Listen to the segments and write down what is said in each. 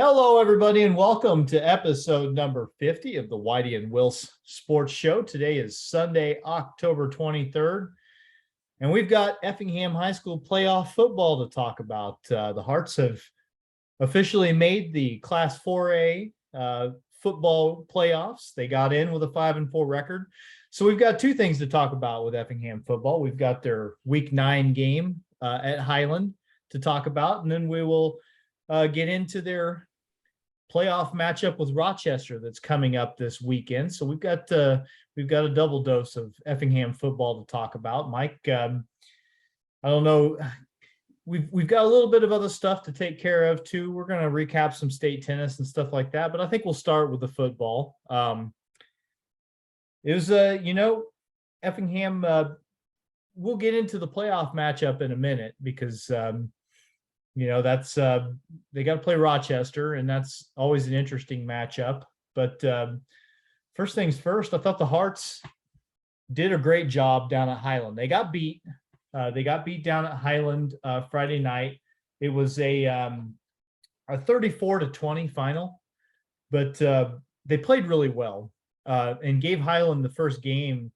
Hello, everybody, and welcome to episode number 50 of the Whitey and Wills Sports Show. Today is Sunday, October 23rd, and we've got Effingham High School playoff football to talk about. The Hearts have officially made the Class 4A football playoffs. They got in with a 5-4 record. So we've got two things to talk about with Effingham football. We've got their Week 9 game at Highland to talk about, and then we will get into their playoff matchup with Rochester that's coming up this weekend. So we've got a double dose of Effingham football to talk about. Mike, I don't know, we've got a little bit of other stuff to take care of too. We're going to recap some state tennis and stuff like that, but I think we'll start with the football. It was Effingham. We'll get into the playoff matchup in a minute because that's they got to play Rochester, and that's always an interesting matchup. But first things first, I thought the Hearts did a great job down at Highland. They got beat. They got beat down at Highland Friday night. It was a 34-20 final, but they played really well and gave Highland the first game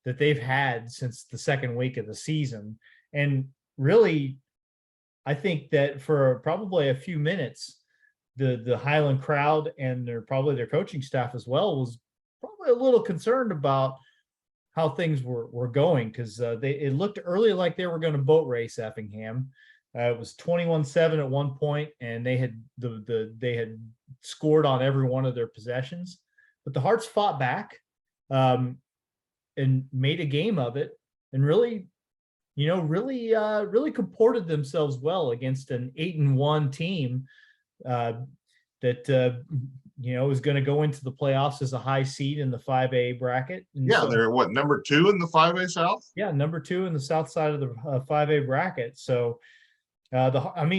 that they've had since the second week of the season. And really, I think that for probably a few minutes, the Highland crowd and their coaching staff as well was probably a little concerned about how things were going, because it looked early like they were going to boat race Effingham. It was 21-7 at one point, and they had scored on every one of their possessions, but the Hearts fought back and made a game of it, and really comported themselves well against an 8-1 team that is going to go into the playoffs as a high seed in the 5A bracket. And they're number 2 in the 5A South? Yeah, number 2 in the south side of the 5A bracket. So Effingham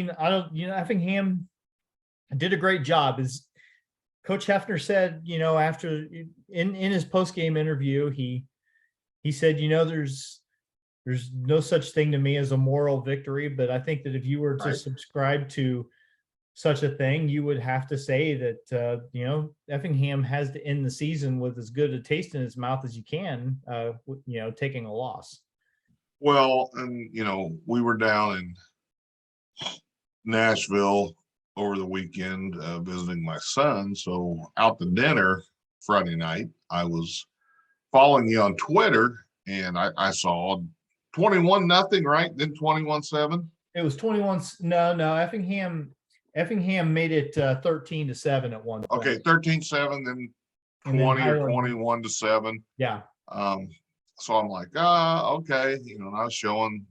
did a great job. As Coach Hefner said, after in his post-game interview, he said, there's no such thing to me as a moral victory, but I think that if you were to subscribe to such a thing, you would have to say that, Effingham has to end the season with as good a taste in his mouth as you can, taking a loss. Well, and, we were down in Nashville over the weekend visiting my son. So out to dinner Friday night, I was following you on Twitter, and I saw 21-0, right? Then 21-7. It was 21. No. Effingham made it 13-7 at one point. Okay, 13-7, then 20 or 21-7. Yeah. So I'm like, okay. And I was showing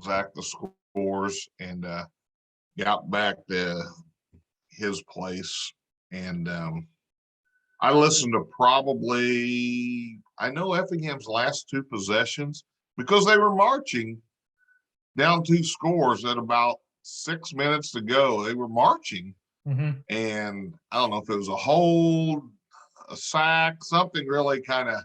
Zach the scores, and got back to his place, and I listened to I know Effingham's last 2 possessions, because they were marching down 2 scores at about 6 minutes to go. They were marching. Mm-hmm. And I don't know if it was a hold, a sack, something really kind of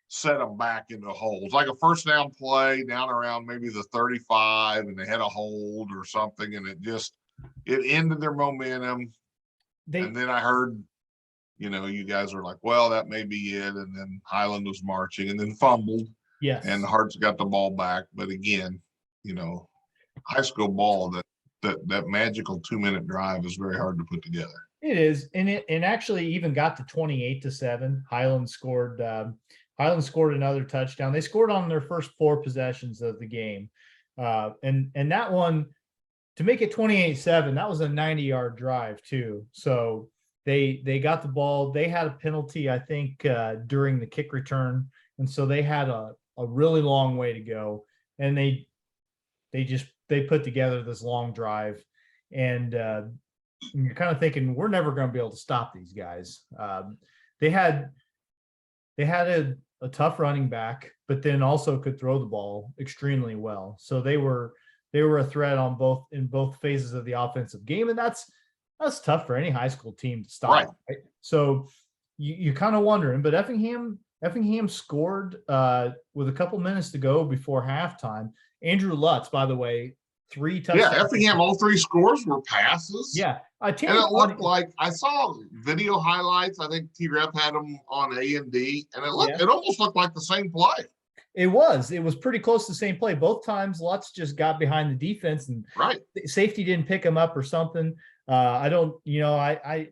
set them back into holes, like a first down play down around maybe the 35, and they had a hold or something, and it ended their momentum. And then I heard, you guys were like, well, that may be it. And then Highland was marching and then fumbled. Yes. And the Hearts got the ball back. But again, high school ball, that magical 2-minute drive is very hard to put together. It is. And it actually even got to 28-7. Highland scored another touchdown. They scored on their first 4 possessions of the game. And that one, to make it 28-7, that was a 90-yard drive too. So they got the ball. They had a penalty, I think, during the kick return. And so they had a really long way to go. And they put together this long drive. And you're kind of thinking, we're never going to be able to stop these guys. They had a tough running back, but then also could throw the ball extremely well. So they were a threat in both phases of the offensive game. And that's tough for any high school team to stop. Right? So you kind of wondering, but Effingham scored with a couple minutes to go before halftime. Andrew Lutz, by the way, 3 Yeah, touchdowns. Effingham, all 3 scores were passes. Yeah. And Tanner it looked Pawnee, like I saw video highlights. I think T-Rep had them on A&D, and yeah, it almost looked like the same play. it was pretty close to the same play. Both times Lutz just got behind the defense and Right. safety didn't pick him up or something. I don't, I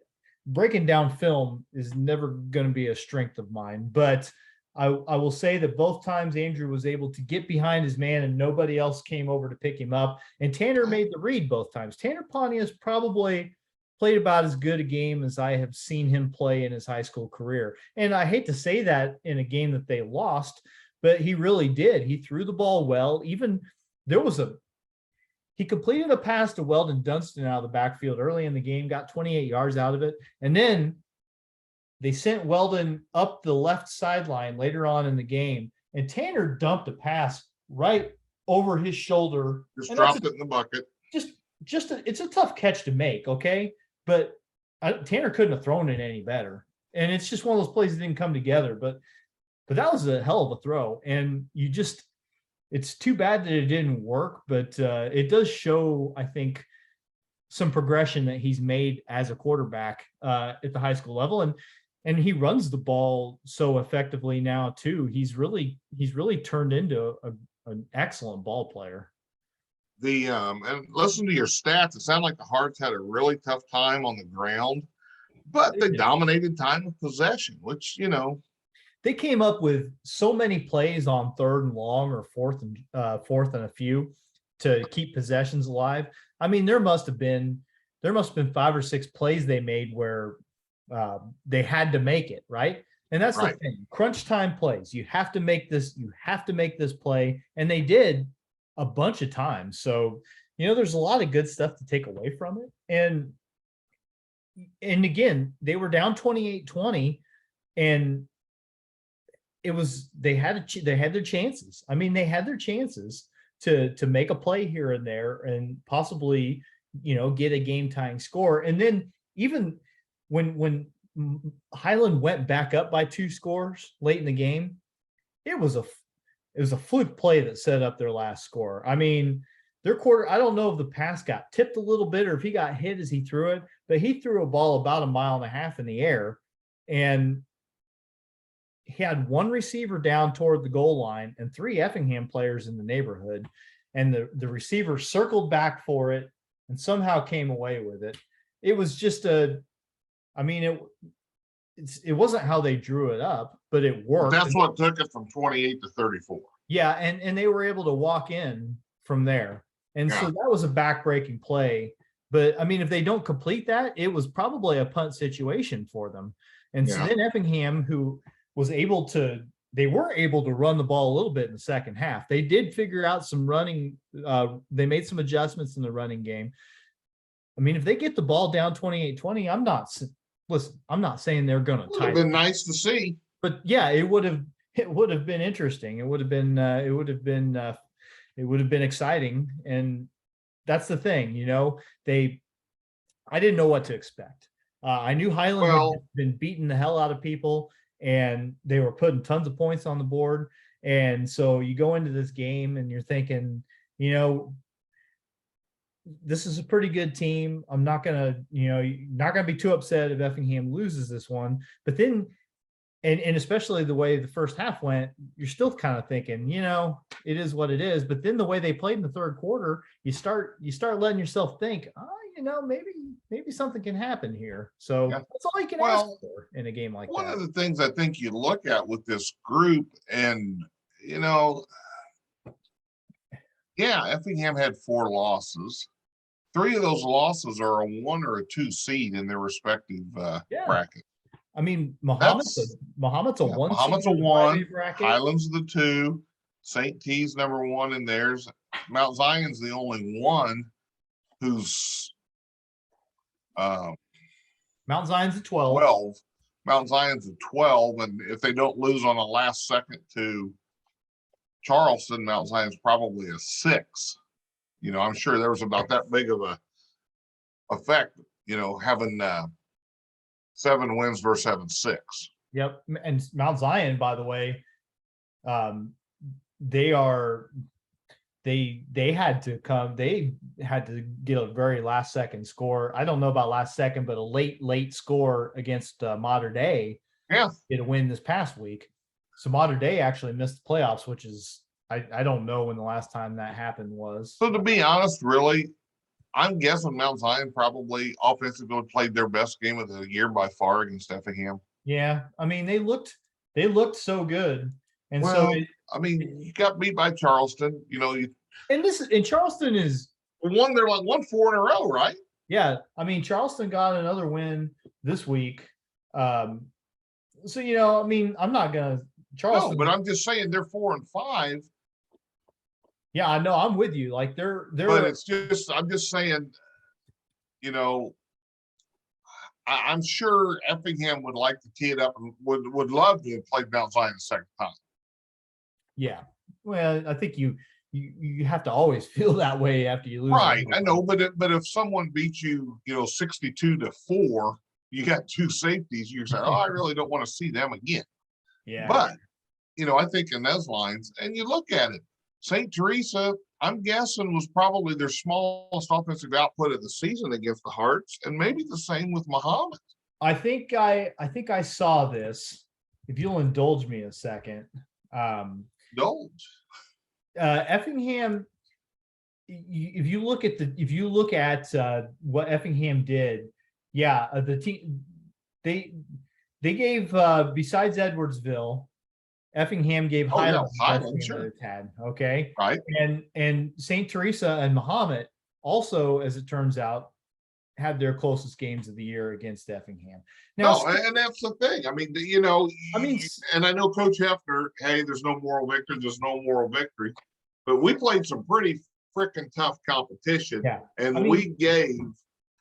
breaking down film is never going to be a strength of mine, but I will say that both times Andrew was able to get behind his man and nobody else came over to pick him up. And Tanner made the read both times. Tanner Pontius probably played about as good a game as I have seen him play in his high school career. And I hate to say that in a game that they lost, but he really did. He threw the ball well. Even he completed a pass to Weldon Dunston out of the backfield early in the game, got 28 yards out of it. And then they sent Weldon up the left sideline later on in the game, and Tanner dumped a pass right over his shoulder. Just dropped it in the bucket. It's a tough catch to make, okay? But Tanner couldn't have thrown it any better. And it's just one of those plays that didn't come together. But that was a hell of a throw. And it's too bad that it didn't work, but it does show, I think, some progression that he's made as a quarterback at the high school level. And he runs the ball so effectively now too. He's really turned into an excellent ball player. And listen to your stats. It sounded like the Hearts had a really tough time on the ground, but they dominated time of possession, which, they came up with so many plays on 3rd and long or fourth and a few to keep possessions alive. I mean, there must have been 5 or 6 plays they made where they had to make it, right? And that's right. The thing. Crunch time plays. You have to make this play. And they did a bunch of times. So, there's a lot of good stuff to take away from it. And again, they were down 28-20 and they had their chances. I mean, they had their chances to make a play here and there and possibly, get a game tying score. And then even when Highland went back up by 2 scores late in the game, it was a fluke play that set up their last score. I mean, their quarter, I don't know if the pass got tipped a little bit or if he got hit as he threw it, but he threw a ball about 1.5 miles in the air, and he had 1 receiver down toward the goal line and 3 Effingham players in the neighborhood. And the receiver circled back for it and somehow came away with it. It was just it wasn't how they drew it up, but it worked. That's what took it from 28-34. Yeah. And they were able to walk in from there. And so that was a back-breaking play. But I mean, if they don't complete that, it was probably a punt situation for them. And so then Effingham, who was able to, they were able to run the ball a little bit in the second half. They did figure out some running. They made some adjustments in the running game. I mean, if they get the ball down 28-20, I'm not saying they're going to. It would have been nice to see. But yeah, it would have been interesting. It would have been exciting. And that's the thing, I didn't know what to expect. I knew Highland had been beating the hell out of people, and they were putting tons of points on the board. And so you go into this game and you're thinking, this is a pretty good team. I'm not gonna, not gonna be too upset if Effingham loses this one. But then, and especially the way the first half went, you're still kind of thinking, it is what it is. But then the way they played in the third quarter, you start letting yourself think, maybe something can happen here. So that's all you can ask for in a game like that. One of the things I think you look at with this group, and Effingham had 4 losses. 3 of those losses are a 1 or a 2 seed in their respective bracket. I mean, Muhammad's a 1. Muhammad's a 1. Highland's the 2. St. T's number 1 in theirs. Mount Zion's the only one who's Mount Zion's a 12. Mount Zion's a 12, and if they don't lose on the last second to Charleston, Mount Zion's probably a 6. I'm sure there was about that big of a effect, having 7 wins versus having 6. Yep. And Mount Zion, by the way, they are they had to come. They had to get a very last second score. I don't know about last second, but a late score against Mater Dei. Yeah. Get a win this past week. So Mater Dei actually missed the playoffs, which is I don't know when the last time that happened was. So to be honest, really, I'm guessing Mount Zion probably offensively played their best game of the year by far against Effingham. Yeah, I mean they looked so good, and well, I mean, you got beat by Charleston. You know, you and Charleston is won. They're like 1-4 in a row, right? Yeah, I mean Charleston got another win this week. So I mean, I'm not gonna Charleston. No, but I'm just saying they're 4-5. Yeah, I know. I'm with you. Like they're. But it's just I'm just saying, I'm sure Effingham would like to tee it up and would love to have played Mount Zion a second time. Yeah, well, I think you have to always feel that way after you lose. Right, I know, but if someone beats you, 62-4, you got two safeties. You say, "Oh, I really don't want to see them again." Yeah, but I think in those lines, and you look at it, St. Teresa, I'm guessing, was probably their smallest offensive output of the season against the Hearts, and maybe the same with Muhammad. I think I saw this. If you'll indulge me a second. Indulge. Effingham. If you look at what Effingham did, the team they gave besides Edwardsville, Effingham gave Highland the best game sure. that it's had. Okay, right, and St. Teresa and Muhammad also, as it turns out, had their closest games of the year against Effingham. Now, and that's the thing. I mean, and I know Coach Hefner. Hey, there's no moral victory. There's no moral victory, but we played some pretty freaking tough competition, and we gave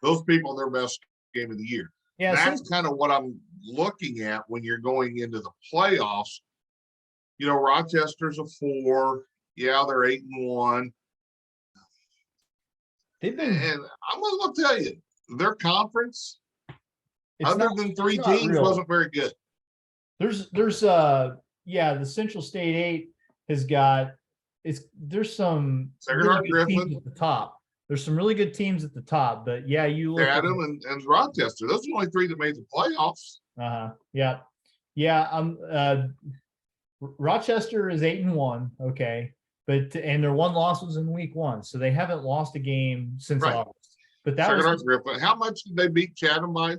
those people their best game of the year. Yeah, that's kind of what I'm looking at when you're going into the playoffs. Rochester's a 4. Yeah, they're 8-1. And I'm going to tell you, their conference, other than 3 teams, wasn't very good. There's the Central State 8 has got there's some really good teams at the top. There's some really good teams at the top, but you look at them and Rochester. Those are the only 3 that made the playoffs. Rochester is 8-1, okay, and their one loss was in week 1, so they haven't lost a game since August. But that was how much did they beat Chatham by?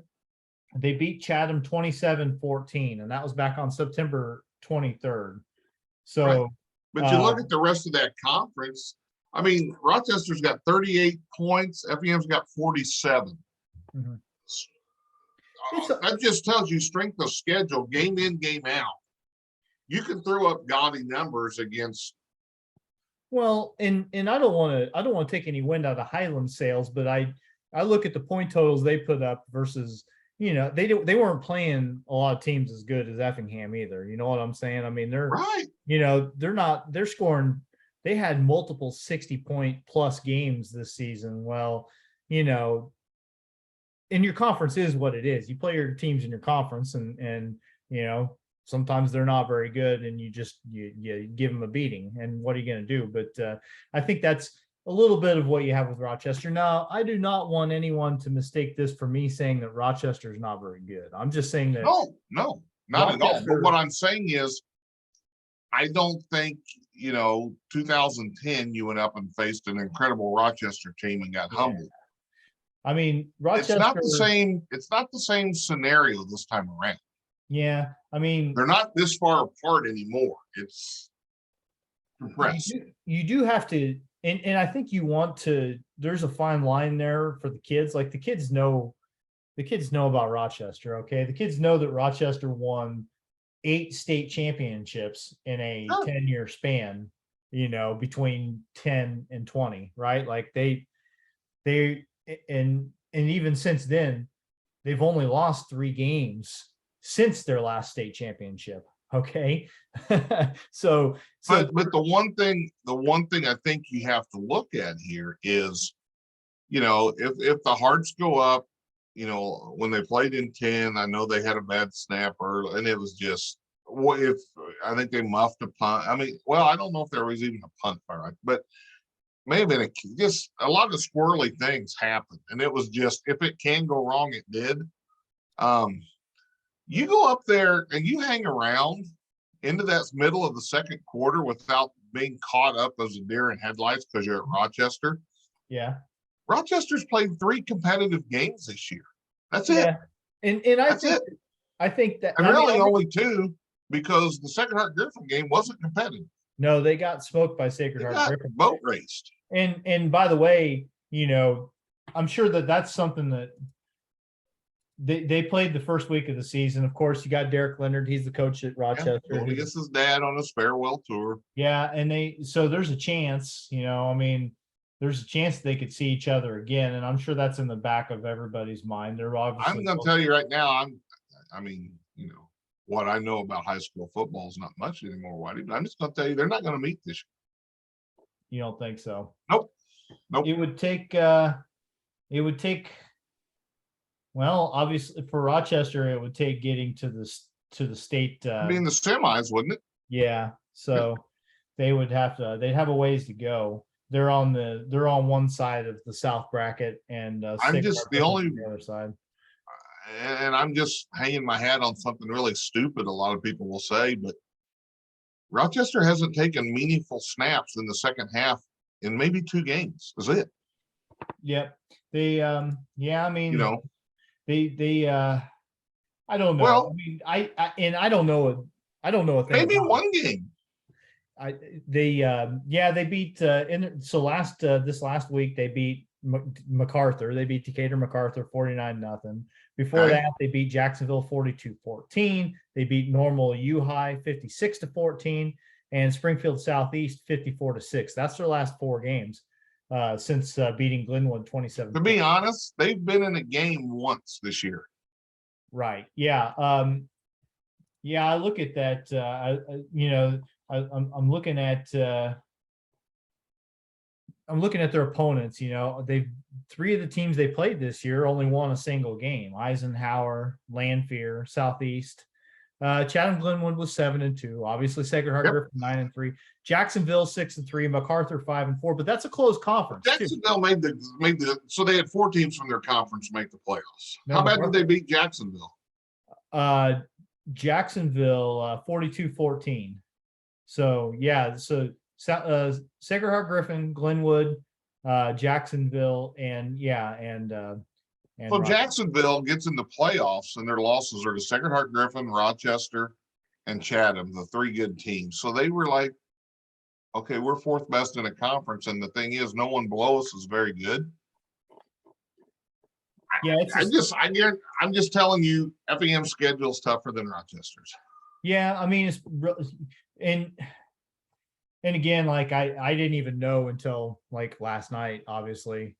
They beat Chatham 27-14, and that was back on September 23rd. So, but you look at the rest of that conference. I mean, Rochester's got 38 points. Effingham's got 47. Mm-hmm. That just tells you strength of schedule, game in, game out. You can throw up gaudy numbers against. Well, and I don't want to take any wind out of Highland sails, but I look at the point totals they put up versus, they weren't playing a lot of teams as good as Effingham either. You know what I'm saying? I mean, they're right. They're scoring. They had multiple 60-point plus games this season. Well, and your conference is what it is. You play your teams in your conference, and sometimes they're not very good, and you give them a beating. And what are you going to do? But I think that's a little bit of what you have with Rochester. Now, I do not want anyone to mistake this for me saying that Rochester is not very good. I'm just saying that. No, not at all. But what I'm saying is, I don't think 2010 you went up and faced an incredible Rochester team and got humbled. I mean, Rochester. It's not the same scenario this time around. Yeah, I mean, they're not this far apart anymore. It's compressed. You do have to, and I think you want to. There's a fine line there for the kids. Like the kids know about Rochester. Okay, the kids know that Rochester won 8 state championships in a 10-year span. Between 10 and 20, right? Like they and even since then, they've only lost 3 games since their last state championship. Okay. so but the one thing I think you have to look at here is, if the Hearts go up, when they played in 10, I know they had a bad snap early, and it was just, if I think they muffed a punt. I mean, well, I don't know if there was even a punt, all right, but may have been just a lot of squirrely things happened. And it was just, if it can go wrong, it did. You go up there and you hang around into that middle of the second quarter without being caught up as a deer in headlights because you're at Rochester. Yeah. Rochester's played 3 competitive games this year. That's it. Yeah. And I think that, and really only 2, because the Sacred Heart Griffin game wasn't competitive. No, they got smoked by Sacred Heart Griffin. Boat raced. And by the way, I'm sure that's something that they played the first week of the season. Of course, you got Derek Leonard. He's the coach at Rochester. Going against his dad on his farewell tour. Yeah, and so there's a chance, there's a chance they could see each other again, and I'm sure that's in the back of everybody's mind. They're obviously. I'm going to tell you right now. What I know about high school football is not much anymore, Whitey. But I'm just going to tell you, they're not going to meet this year. You don't think so? Nope. It would take. Well, obviously for Rochester, it would take getting to the state. The semis, wouldn't it? Yeah. So they'd have a ways to go. They're on one side of the South bracket, and I'm just the other side. And I'm just hanging my hat on something really stupid. A lot of people will say, but Rochester hasn't taken meaningful snaps in the second half in maybe 2 games. Is it? Yep. They They I don't know. Well, I don't know. I don't know what maybe one game. They beat this last week they beat MacArthur. They beat Decatur MacArthur 49-0. Before that, they beat Jacksonville 42-14. They beat Normal U High 56-14, and Springfield Southeast 54-6. That's their last 4 games since beating Glenwood 27. To be honest, they've been in a game once this year. Right. Yeah. I look at that. I'm looking at their opponents. They've 3 of the teams they played this year only won a single game. Eisenhower, Lanphier, Southeast. Chatham Glenwood was 7-2. Obviously, Sacred Heart Griffin 9-3. Jacksonville 6-3. MacArthur 5-4. But that's a close conference. Jacksonville made the so they had 4 teams from their conference make the playoffs. How bad did they beat Jacksonville? Jacksonville 42-14. So yeah, Sacred Heart Griffin, Glenwood, Jacksonville, and so Jacksonville gets in the playoffs, and their losses are to Sacred Heart Griffin, Rochester, and Chatham, the 3 good teams. So they were like, okay, we're 4th best in a conference, and the thing is, no one below us is very good. Yeah, I'm just telling you, Effingham's schedule is tougher than Rochester's. Yeah, it's and again, like I didn't even know until like last night, obviously.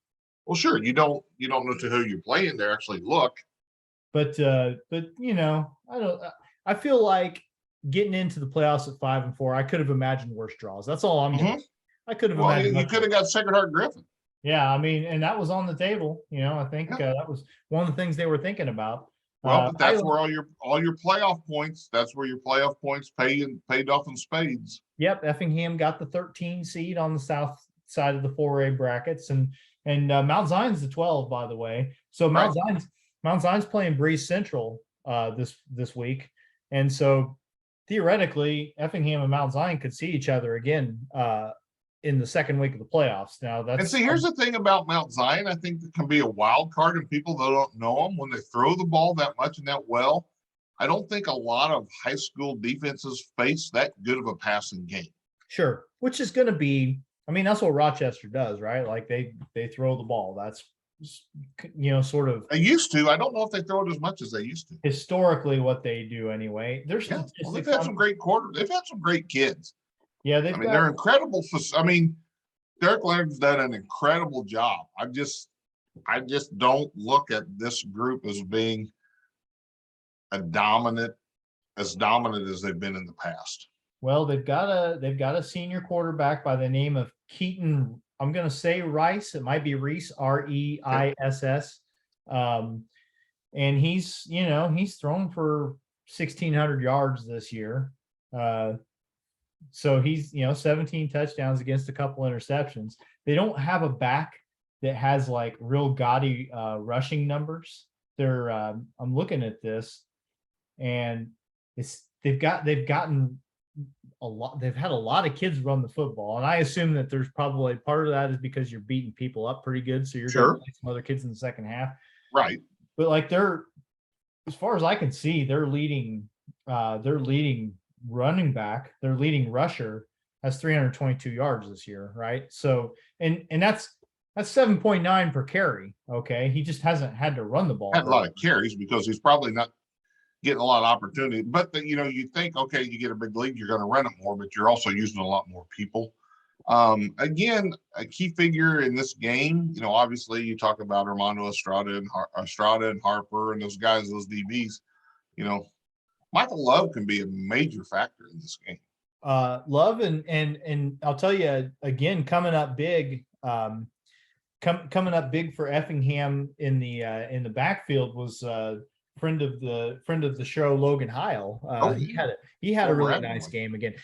Well, sure, you don't know to who you're playing to actually look. But I feel like getting into the playoffs at 5-4, I could have imagined worse draws. That's all I'm doing. I could have imagined. You could have got Sacred Heart Griffin. Yeah, and that was on the table. I think that was one of the things they were thinking about. Well, but that's where all your playoff points. That's where your playoff points paid off in spades. Yep, Effingham got the 13 seed on the south side of the 4A brackets, and Mount Zion's the 12, by the way. So Mount Zion's playing Breeze Central this week, and so theoretically, Effingham and Mount Zion could see each other again in the second week of the playoffs. Now here's the thing about Mount Zion. I think it can be a wild card, and people that don't know them, when they throw the ball that much and that well, I don't think a lot of high school defenses face that good of a passing game. Sure, which is going to be. That's what Rochester does, right? Like they throw the ball. That's sort of. They used to. I don't know if they throw it as much as they used to. Historically, what they do anyway. They've had some great They've had some great kids. Yeah, they're incredible. Derek Leonard's done an incredible job. I just don't look at this group as being as dominant as they've been in the past. Well, they've got a senior quarterback by the name of Keaton. I'm going to say Rice. It might be Reese, Reiss. And he's thrown for 1,600 yards this year. So he's, 17 touchdowns against a couple interceptions. They don't have a back that has like real gaudy rushing numbers. I'm looking at this, and they've gotten a lot. They've had a lot of kids run the football, and I assume that there's probably part of that is because you're beating people up pretty good, so you're going to play some other kids in the second half, right? But like as far as I can see, their leading running back, their leading rusher has 322 yards this year, right? So and that's 7.9 per carry. Okay, he just hasn't had to run the ball. Had a lot of carries because he's probably not getting a lot of opportunity. But you think, okay, you get a big lead, you're going to run it more, but you're also using a lot more people. Again, a key figure in this game, obviously you talk about Armando Estrada and Harper and those guys, those DBs. Michael Love can be a major factor in this game. Love and I'll tell you again, coming up big coming up big for Effingham in the backfield was friend of the show, Logan Heil. He had a really nice game again,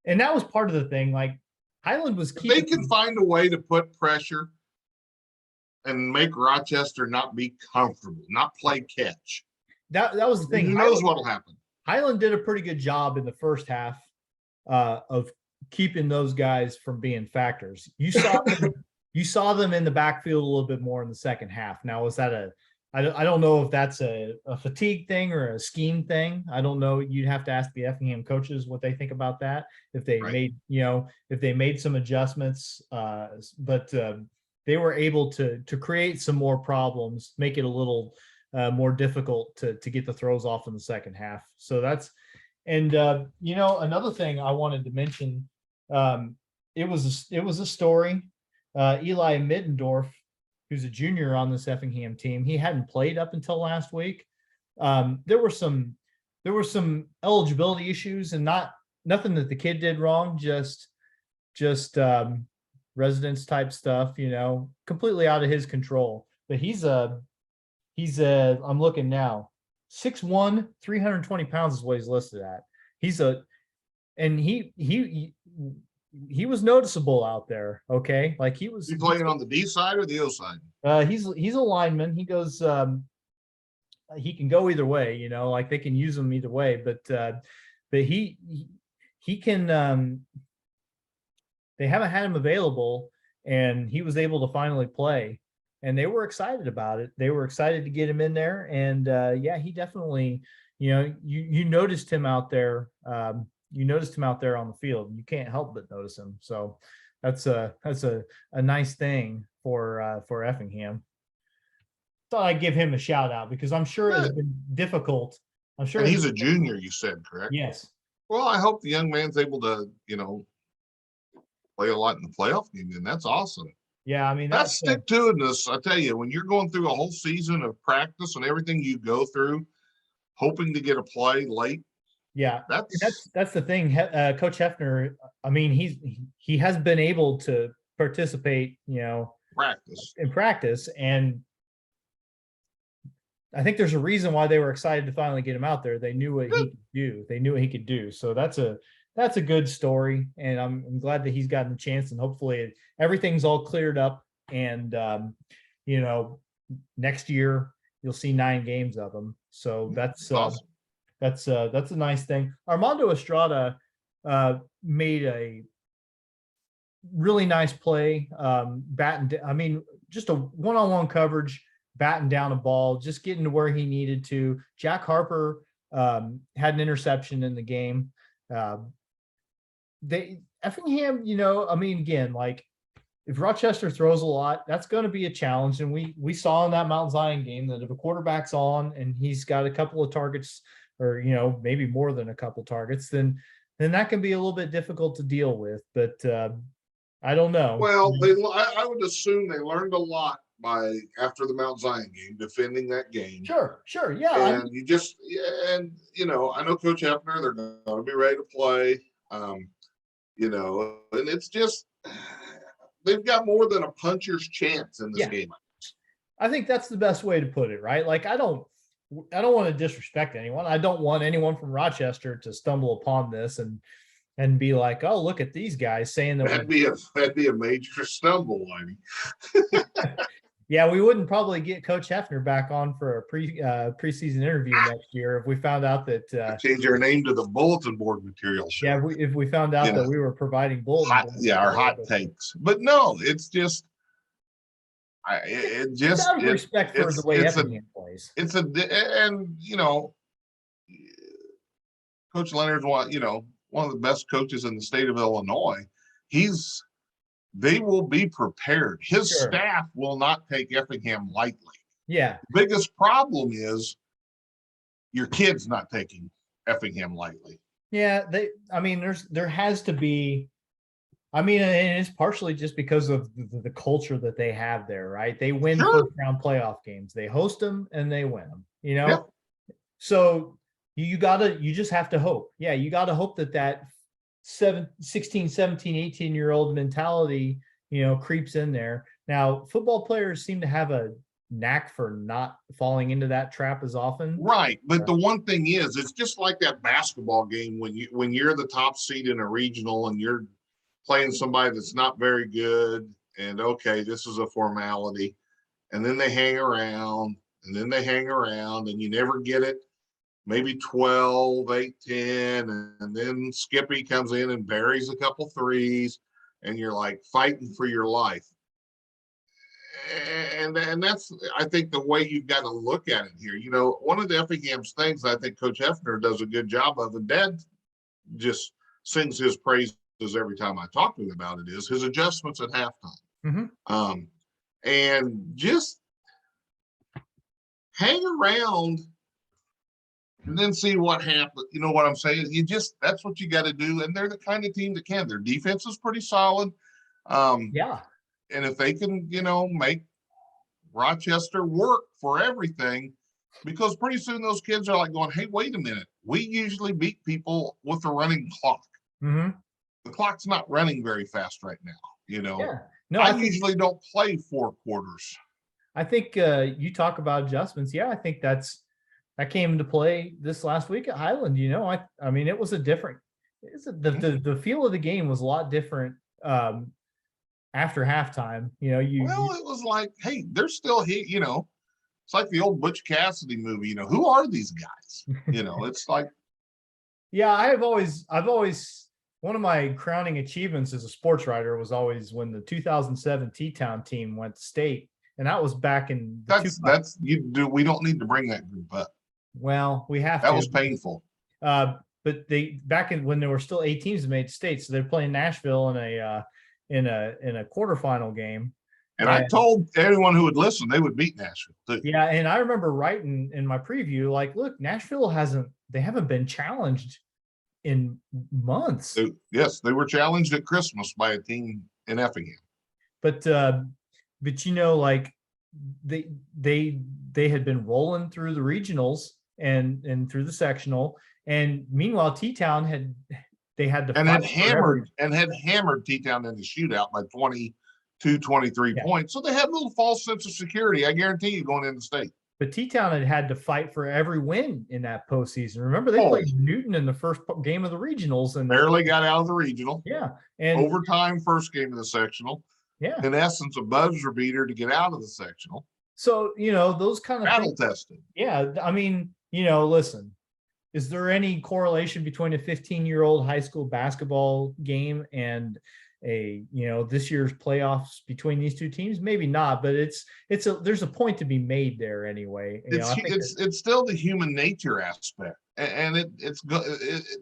and that was part of the thing. Like Highland was keeping. They can find a way to put pressure and make Rochester not be comfortable, not play catch. That was the thing. Who knows what'll happen? Highland did a pretty good job in the first half of keeping those guys from being factors. You saw them in the backfield a little bit more in the second half. Now, was that I don't know if that's a fatigue thing or a scheme thing. I don't know. You'd have to ask the Effingham coaches what they think about that. If they made some adjustments, but they were able to create some more problems, make it a little more difficult to get the throws off in the second half. So that's, and another thing I wanted to mention, it was a story. Eli Middendorf, who's a junior on this Effingham team, he hadn't played up until last week. There were some eligibility issues, and nothing that the kid did wrong, just residence type stuff, completely out of his control. But he's I'm looking now, 6'1", 320 pounds is what he's listed at. He was noticeable out there. Okay. Like he playing on the D side or the O side? He's a lineman. He goes, he can go either way, like they can use him either way, but he can, they haven't had him available, and he was able to finally play, and they were excited about it. They were excited to get him in there. And he definitely, you noticed him out there. You noticed him out there on the field. You can't help but notice him. So that's a nice thing for Effingham. Thought I'd give him a shout out because I'm sure it's been difficult. I'm sure he's a junior, you said, correct? Yes. Well, I hope the young man's able to, play a lot in the playoff game, and that's awesome. Yeah, I mean that's stick-to-itiveness. I tell you, when you're going through a whole season of practice and everything you go through, hoping to get a play late. Yeah, that's the thing. Coach Hefner, I mean, he has been able to participate, in practice, and I think there's a reason why they were excited to finally get him out there. They knew what he could do. They knew what he could do. So that's a good story, and I'm glad that he's gotten the chance, and hopefully everything's all cleared up. And next year you'll see 9 games of him. So that's awesome. That's a nice thing. Armando Estrada made a really nice play, just a one-on-one coverage, batting down a ball, just getting to where he needed to. Jack Harper had an interception in the game. Effingham, again, like if Rochester throws a lot, that's going to be a challenge. And we saw in that Mount Zion game that if a quarterback's on and he's got a couple of targets, or maybe more than a couple targets, then that can be a little bit difficult to deal with. But I don't know. Well, I would assume they learned a lot after the Mount Zion game, defending that game. Sure, yeah. And I know Coach Hefner, they're going to be ready to play. And it's just they've got more than a puncher's chance in this game. I think that's the best way to put it, right? Like I don't want to disrespect anyone. I don't want anyone from Rochester to stumble upon this and and be like, oh, look at these guys saying that That'd be a major stumble, Whitey. yeah, we wouldn't probably get Coach Hefner back on for a preseason interview next year if we found out that Change our name to the bulletin board material show. yeah, if we found out that we were providing bulletin boards. Our hot takes. But no, it's just it's out of respect for the way Effingham plays. And Coach Leonard's one of the best coaches in the state of Illinois. They will be prepared. His staff will not take Effingham lightly. Yeah. The biggest problem is your kid's not taking Effingham lightly. Yeah, there has to be. And it's partially just because of the culture that they have there, right? They win first round playoff games. They host them and they win them, Yep. So you just have to hope. Yeah, you got to hope that 16, 17, 18-year-old mentality, creeps in there. Now, football players seem to have a knack for not falling into that trap as often. Right. But the one thing is, it's just like that basketball game when you're the top seed in a regional and you're playing somebody that's not very good, and okay, this is a formality, and then they hang around and you never get it. Maybe 12, 8, 10, and then Skippy comes in and buries a couple threes, and you're like fighting for your life. And that's, I think, the way you've got to look at it here. One of the Effingham's things I think Coach Hefner does a good job of, and Dad just sings his praises every time I talk to him about it, is his adjustments at halftime. Mm-hmm. And just hang around and then see what happens. You know what I'm saying? That's what you got to do. And they're the kind of team that can. Their defense is pretty solid. Yeah. And if they can, make Rochester work for everything, because pretty soon those kids are like going, hey, wait a minute. We usually beat people with a running clock. Mm-hmm. The clock's not running very fast right now. Yeah. No, I usually don't play 4 quarters. I think you talk about adjustments. Yeah, I think that came into play this last week at Highland. It was the feel of the game was a lot different after halftime. It was like, hey, they're still here. It's like the old Butch Cassidy movie. Who are these guys? It's like, yeah, I've always one of my crowning achievements as a sports writer was always when the 2007 T-Town team went to state, and that was back in we don't need to bring that group up. Well, we have that was painful. But they when there were still 8 teams that made state, so they're playing Nashville in a quarterfinal game. And I told everyone who would listen they would beat Nashville too. Yeah, and I remember writing in my preview, like, look, Nashville haven't been challenged in months. They were challenged at Christmas by a team in Effingham. But like they had been rolling through the regionals and through the sectional, and meanwhile T-Town had hammered T-Town in the shootout by 22, 23 points. So they had a little false sense of security, I guarantee you, going into state. But T-Town had to fight for every win in that postseason. Remember, they played Newton in the first game of the regionals and barely got out of the regional. Yeah, and overtime first game of the sectional. Yeah, in essence, a buzzer beater to get out of the sectional. So those kind of battle tested. Yeah, listen, is there any correlation between a 15-year-old high school basketball game and this year's playoffs between these two teams? Maybe not, but there's a point to be made there anyway. It's still the human nature aspect, and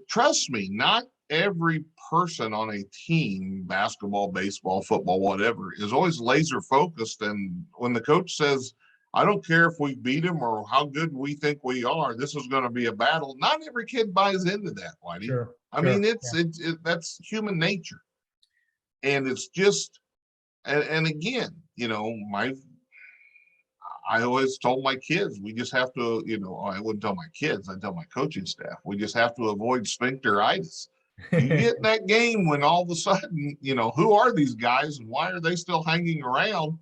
trust me, not every person on a team, basketball, baseball, football, whatever, is always laser focused. And when the coach says, I don't care if we beat him or how good we think we are, this is going to be a battle, not every kid buys into that, Whitey. Sure, I mean, that's human nature. And it's just, and again, I always told my kids, we just have to, I wouldn't tell my kids, I'd tell my coaching staff, we just have to avoid sphincteritis. You get in that game when all of a sudden, who are these guys and why are they still hanging around?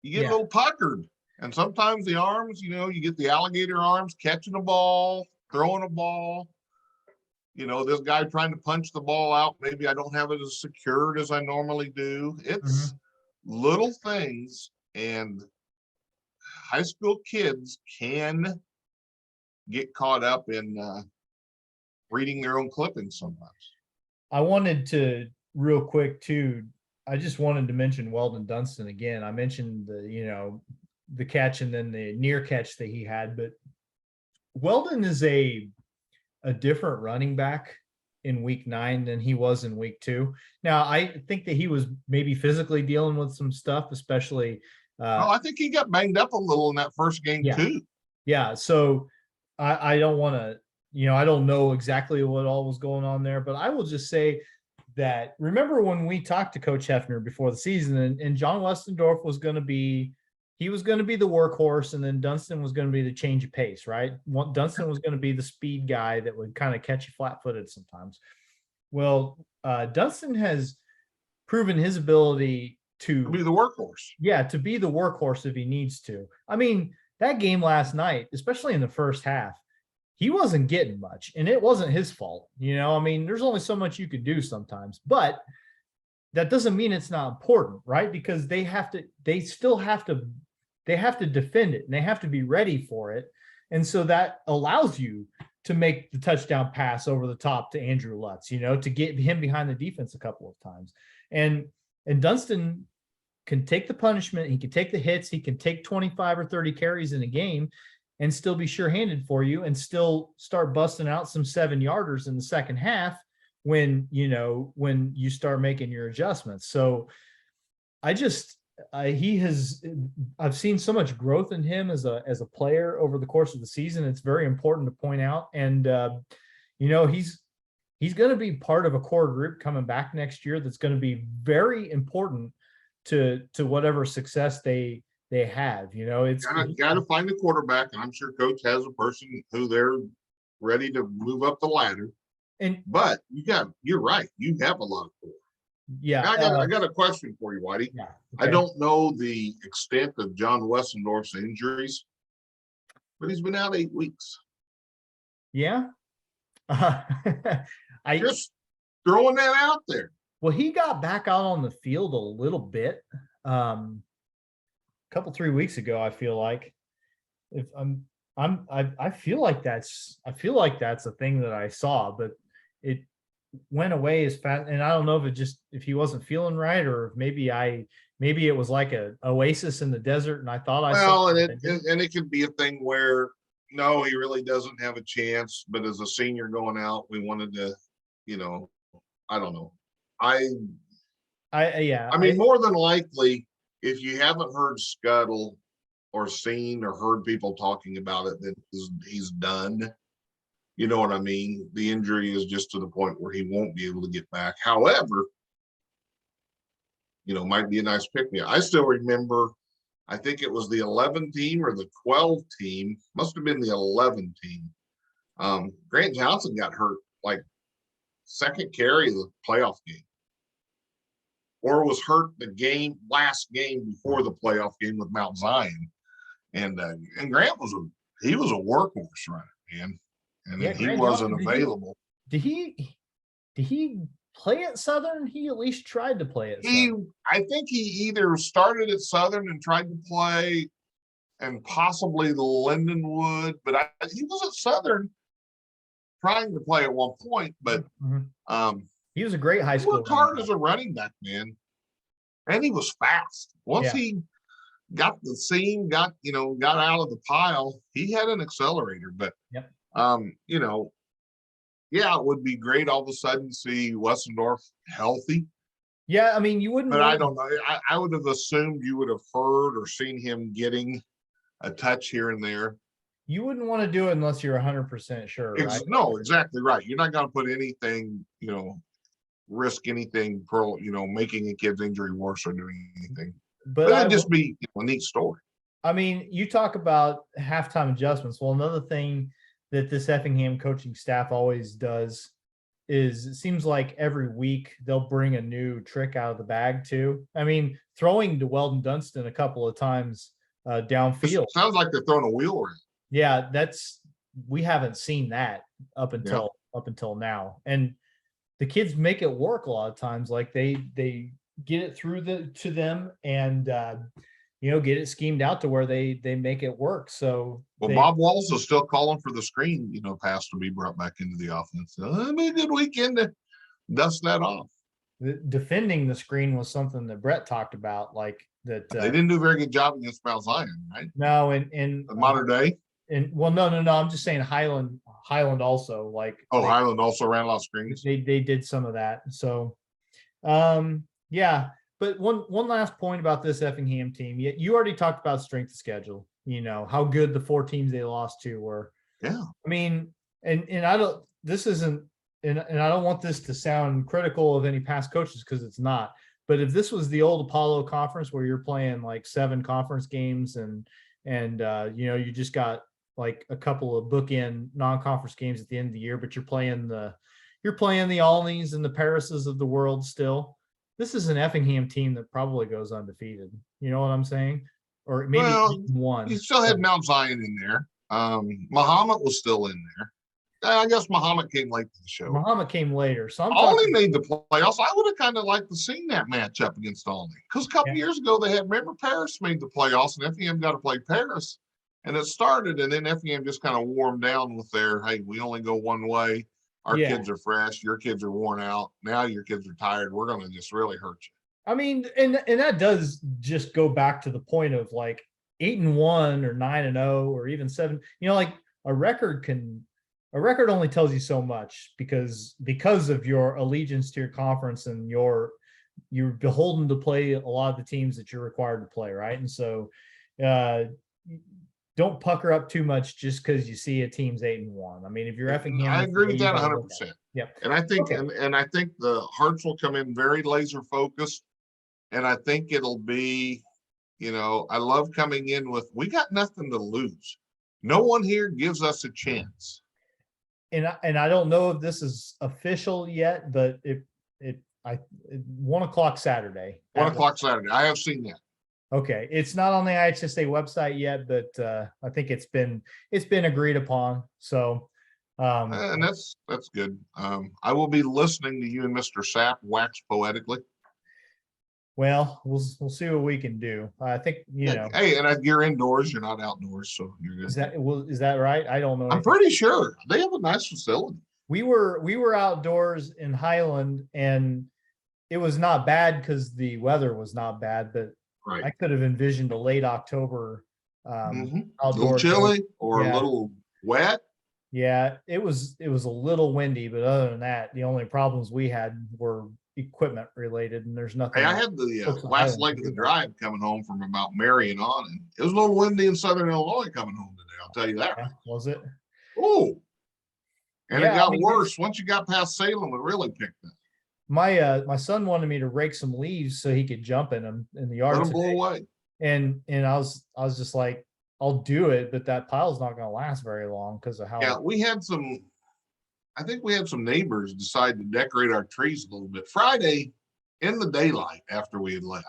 You get a little puckered. And sometimes the arms, you get the alligator arms catching a ball, throwing a ball. this guy trying to punch the ball out. Maybe I don't have it as secured as I normally do. It's little things, and high school kids can get caught up in reading their own clippings sometimes. I wanted to real quick too. I just wanted to mention Weldon Dunston again. I mentioned the catch and then the near catch that he had, but Weldon is a different running back in week 9 than he was in week 2. Now, I think that he was maybe physically dealing with some stuff, especially. Well, I think he got banged up a little in that first game too. Yeah. So I don't want to, I don't know exactly what all was going on there, but I will just say that remember when we talked to Coach Hefner before the season, and John Westendorf was going to be the workhorse, and then Dunston was going to be the change of pace, right? Dunston was going to be the speed guy that would kind of catch you flat-footed sometimes. Well, Dunston has proven his ability to be the workhorse. Yeah, to be the workhorse if he needs to. I mean, that game last night, especially in the first half, he wasn't getting much, and it wasn't his fault. I mean, there's only so much you could do sometimes, but that doesn't mean it's not important, right? Because they have to defend it, and they have to be ready for it. And so that allows you to make the touchdown pass over the top to Andrew Lutz, to get him behind the defense a couple of times. And Dunston can take the punishment. He can take the hits. He can take 25 or 30 carries in a game and still be sure-handed for you and still start busting out some 7-yarders in the second half when you start making your adjustments. So I've seen so much growth in him as a player over the course of the season. It's very important to point out. And, he's going to be part of a core group coming back next year that's going to be very important to whatever success they have. It's got to find a quarterback, and I'm sure Coach has a person who they're ready to move up the ladder. But you're right. You have a lot of core. Yeah. I got a question for you, Whitey. Yeah, okay. I don't know the extent of John Westendorf's injuries, but he's been out 8 weeks. Yeah. I just throwing that out there. Well, he got back out on the field a little bit. A couple 3 weeks ago, I feel like. I feel like that's a thing that I saw, but it went away as fast. And I don't know if he wasn't feeling right, or maybe it was like a oasis in the desert, and I thought I saw. Well, and it could be a thing where no, he really doesn't have a chance. But as a senior going out, we wanted to, I don't know. I mean, more than likely, if you haven't heard Scuttle or seen or heard people talking about it, then he's done. You know what I mean? The injury is just to the point where he won't be able to get back. However, might be a nice pick-me-up. I still remember, I think it was the 11 team or the 12 team, must have been the 11 team. Grant Johnson got hurt like second carry of the playoff game, or was hurt the last game before the playoff game with Mount Zion. And Grant was a workhorse runner, man. And he wasn't available. Did he play at Southern? He at least tried to play at Southern. I think he either started at Southern and tried to play, and possibly the Lindenwood, but he was at Southern trying to play at one point. But he was a great high school. He worked hard as a running back, man, and he was fast. Once he got the seam, got out of the pile, he had an accelerator. But it would be great all of a sudden to see Westendorf healthy. Yeah, I mean, you wouldn't. But I don't know. I would have assumed you would have heard or seen him getting a touch here and there. You wouldn't want to do it unless you're 100% sure, right? No, exactly right. You're not going to put anything, risk anything, making a kid's injury worse or doing anything. But it'd just be a neat story. I mean, you talk about halftime adjustments. Well, another thing that this Effingham coaching staff always does is it seems like every week they'll bring a new trick out of the bag too. I mean, throwing to Weldon Dunston a couple of times downfield. It sounds like they're throwing a wheel around. Yeah, we haven't seen that up until up until now. And the kids make it work a lot of times. Like they get it through to them, and get it schemed out to where they make it work. So Well, Bob Walls is still calling for the screen, pass to be brought back into the offense. So it'll be a good weekend to dust that off. Defending the screen was something that Brett talked about, like that. They didn't do a very good job against Mount Zion, right? No, in modern day. And well, no. I'm just saying Highland also, like. Highland also ran a lot of screens. They did some of that. So, yeah. But one last point about this Effingham team. You already talked about strength of schedule. How good the 4 teams they lost to were. Yeah. I mean, and I don't. This isn't. And I don't want this to sound critical of any past coaches, because it's not. But if this was the old Apollo Conference where you're playing like 7 conference games and you just got like a couple of bookend non-conference games at the end of the year, but you're playing the Alneys and the Parises of the world still. This is an Effingham team that probably goes undefeated. You know what I'm saying? Or maybe one. You still had Mount Zion in there. Muhammad was still in there. I guess Muhammad came late to the show. Muhammad came later. So Olney made the playoffs. I would have kind of liked to seen that matchup against Olney, because a couple years ago remember Paris made the playoffs and Effingham got to play Paris, and it started, and then Effingham just kind of warmed down with their, hey, we only go one way. Our kids are fresh. Your kids are worn out. Now your kids are tired. We're going to just really hurt you. I mean, and that does just go back to the point of like 8-1 or 9-0 or even 7. Like a record only tells you so much, because of your allegiance to your conference, and you're beholden to play a lot of the teams that you're required to play, right? And so don't pucker up too much just because you see a team's 8-1. I mean, if you're Effingham, I agree with that 100%. Yep. And I think and I think the Hearts will come in very laser focused, and I think it'll be, I love coming in with, we got nothing to lose. No one here gives us a chance. And I don't know if this is official yet, but 1 o'clock Saturday. 1 o'clock Saturday. I have seen that. Okay, it's not on the IHSA website yet, but I think it's been agreed upon. So, and that's good. I will be listening to you and Mr. Sapp wax poetically. Well, we'll see what we can do. I think Hey, and you're indoors, you're not outdoors, so you're good. Is that right? I don't know. I'm pretty sure they have a nice facility. We were outdoors in Highland, and it was not bad because the weather was not bad, but right. I could have envisioned a late October outdoor, a little chilly or a little wet. Yeah, it was a little windy, but other than that, the only problems we had were equipment related, and there's nothing. Hey, I had the last leg of the drive coming home from about Marion on, and it was a little windy in Southern Illinois coming home today. I'll tell you that. Yeah, was it? Oh, and it got worse once you got past Salem. It really picked up. My son wanted me to rake some leaves so he could jump in them in the yard. Let them blow away. And I was just like, I'll do it, but that pile's not going to last very long because of how. Yeah, I think we had some neighbors decide to decorate our trees a little bit Friday in the daylight after we had left.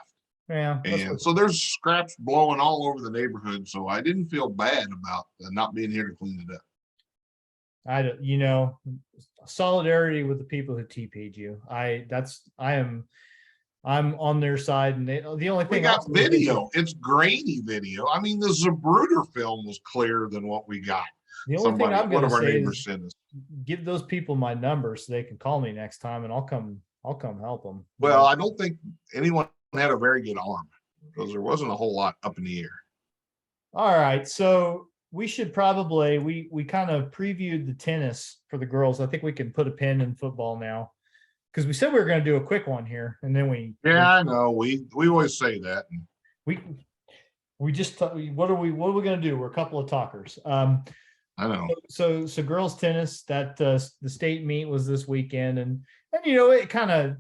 Yeah. And so there's scraps blowing all over the neighborhood. So I didn't feel bad about not being here to clean it up. Solidarity with the people who TP'd you. I'm on their side, and the only thing we got video. It's grainy video. I mean, the Zapruder film was clearer than what we got. The only thing I'm going to say is give those people my number so they can call me next time, and I'll come help them. Well, I don't think anyone had a very good arm because there wasn't a whole lot up in the air. All right, so we should probably we kind of previewed the tennis for the girls. I think we can put a pin in football now, because we said we were going to do a quick one here, and then I know we always say that. We just what are we going to do? We're a couple of talkers. I know. So girls tennis, that the state meet was this weekend, and it kind of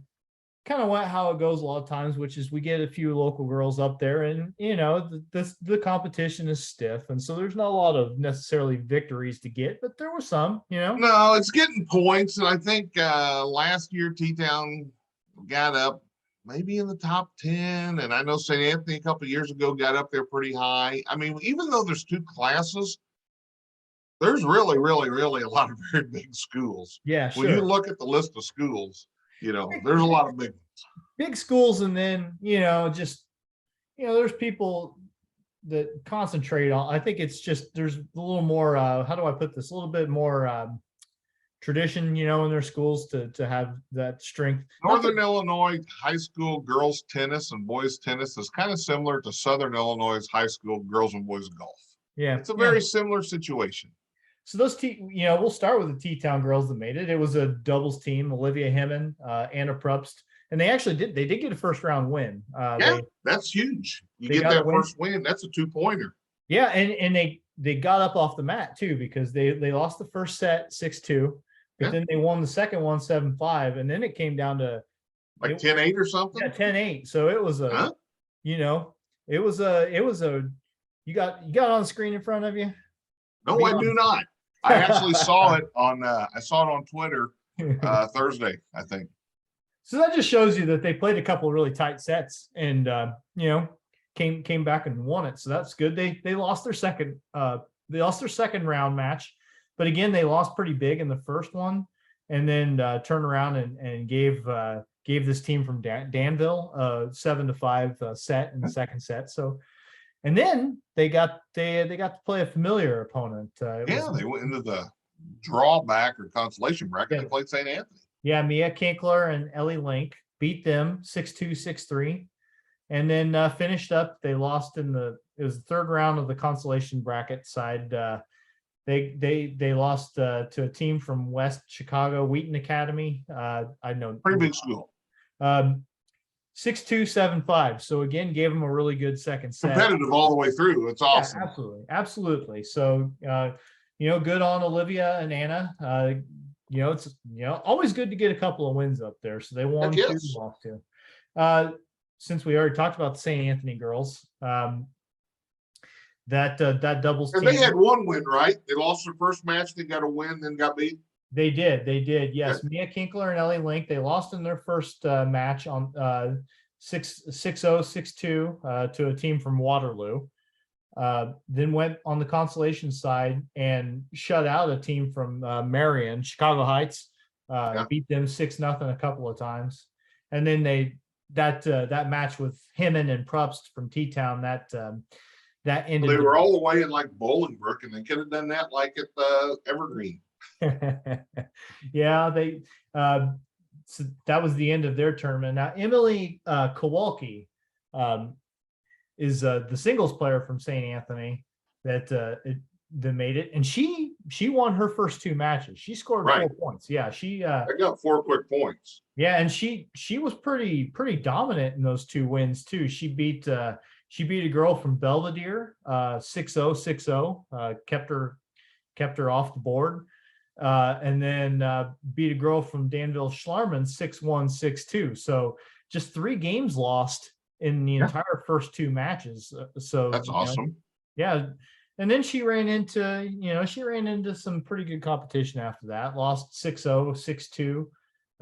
went how it goes a lot of times, which is we get a few local girls up there, and the competition is stiff, and so there's not a lot of necessarily victories to get, but there were some. No, it's getting points, and I think last year T-Town got up maybe in the top 10, and I know St. Anthony a couple of years ago got up there pretty high. I mean, even though there's 2 classes, there's really, really, really a lot of very big schools. Yeah, When you sure. look at the list of schools, there's a lot of big ones. Big schools, and then just there's people that concentrate on. I think it's just there's a little more. How do I put this? A little bit more tradition, in their schools to have that strength. Northern Illinois high school girls tennis and boys tennis is kind of similar to Southern Illinois high school girls and boys golf. Yeah, it's a very similar situation. So those we'll start with the T-Town girls that made it. It was a doubles team: Olivia Hemmen, Anna Prupst, and they actually did get a first round win. That's huge. You get that first win, that's a 2-pointer. Yeah, and they got up off the mat too, because they lost the first set 6-2, but then they won the second one 7-5, and then it came down to like 10-8 or something. Yeah, 10-8. So it was it was a you got on the screen in front of you? No, I do not. I actually saw it on Twitter Thursday, I think. So that just shows you that they played a couple of really tight sets and came back and won it. So that's good. They lost their second round match, but again, they lost pretty big in the first one, and then turned around and gave this team from Danville a 7-5 set in the second set. So, and then they got to play a familiar opponent. They went into the drawback or consolation bracket. They played St. Anthony. Yeah, Mia Kinkler and Ellie Link beat them 6-2, 6-3, and then finished up. They lost it was the third round of the consolation bracket side. They lost to a team from West Chicago, Wheaton Academy. I know, pretty big school. 6-2, 7-5. So again, gave them a really good second set. Competitive all the way through. It's awesome. Yeah, absolutely. So good on Olivia and Anna. It's always good to get a couple of wins up there. So they won 2, lost 2. Since we already talked about the St. Anthony girls, that doubles team. They had one win, right? They lost their first match, they got a win, then got beat. They did. Yes, Mia Kinkler and Ellie Link. They lost in their first match on 6-0, 6-2 to a team from Waterloo. Then went on the consolation side and shut out a team from Marion, Chicago Heights. Beat them 6-0 a couple of times, and then that match with Hemmen and Prupst from T-Town that ended. They were all the way in like Bolingbrook, and they could have done that like at Evergreen. Yeah, so that was the end of their tournament. Now Emily Kowalski is the singles player from St. Anthony that made it, and she won her first 2 matches. She scored 4 points. Yeah, I got 4 quick points. Yeah, and she was pretty dominant in those 2 wins too. She beat a girl from Belvedere 6-0, 6-0, kept her off the board, and then beat a girl from Danville Schlarman 6-1, 6-2. So just 3 games lost in the entire first 2 matches. So that's awesome. Yeah. And then she ran into some pretty good competition after that. Lost 6-0,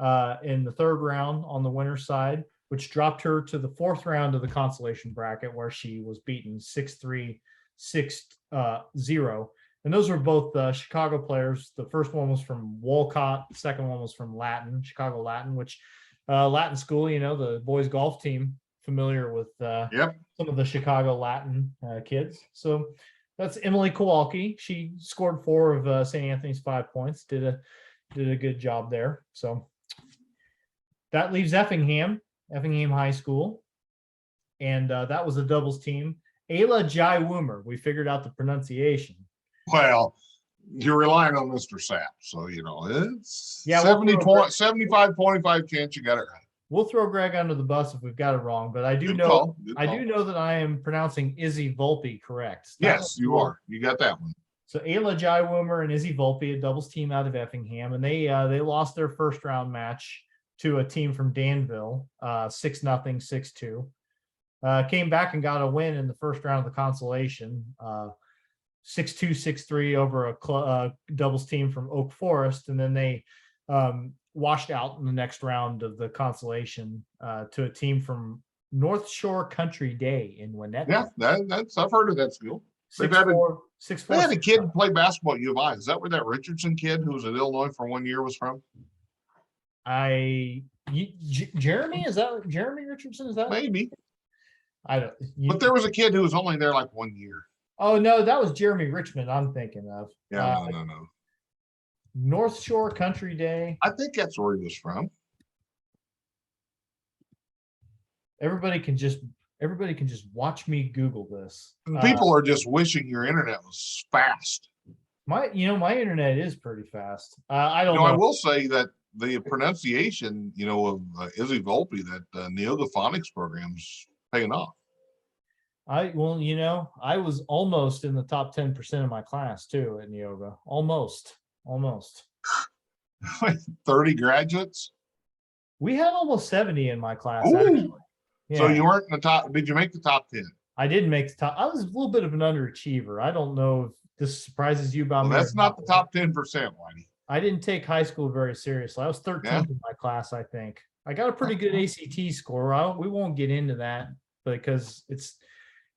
6-2 in the third round on the winner's side, which dropped her to the 4th round of the consolation bracket, where she was beaten 6-3, 6-0. And those were both Chicago players. The first one was from Wolcott. The second one was from Chicago Latin, which Latin school, the boys golf team, familiar with some of the Chicago Latin kids. So that's Emily Kowalski. She scored 4 of St. Anthony's 5 points. Did a good job there. So that leaves Effingham High School, and that was a doubles team. Ayla Jai Woomer. We figured out the pronunciation. Well, you're relying on Mr. Sapp, so it's 75-25 chance you got it right. We'll throw Greg under the bus if we've got it wrong, but I do know that I am pronouncing Izzy Volpe correct. Yes, you are. You got that one. So Ayla Jai Woomer and Izzy Volpe, a doubles team out of Effingham, and they lost their first round match to a team from Danville, 6-0, 6-2. Came back and got a win in the first round of the consolation, 6-2, 6-3 over a doubles team from Oak Forest, and then they washed out in the next round of the consolation to a team from North Shore Country Day in Winnetka. Yeah, I've heard of that school. They've had a, 6'4", they had a 6'5". kid play basketball at U of I. Is that where that Richardson kid who was at Illinois for 1 year was from? Jeremy, is that Jeremy Richardson? Is that? Maybe. I don't. But there was a kid who was only there like 1 year. Oh no, that was Jeremy Richmond. I'm thinking of. Yeah, no. North Shore Country Day. I think that's where he was from. Everybody can just watch me Google this. People are just wishing your internet was fast. My internet is pretty fast. I don't know. I will say that the pronunciation, of Izzy Volpe, that Neoga Phonics program's paying off. I was almost in the top 10% of my class too at Neoga. Almost. 30 graduates. We had almost 70 in my class. Ooh. Actually. Yeah. So you weren't in the top. Did you make the top 10? I didn't make the top. I was a little bit of an underachiever. I don't know if this surprises you about me. That's not the top 10%, Whitey. I didn't take high school very seriously. I was 13th in my class, I think. I got a pretty good ACT score. We won't get into that because it's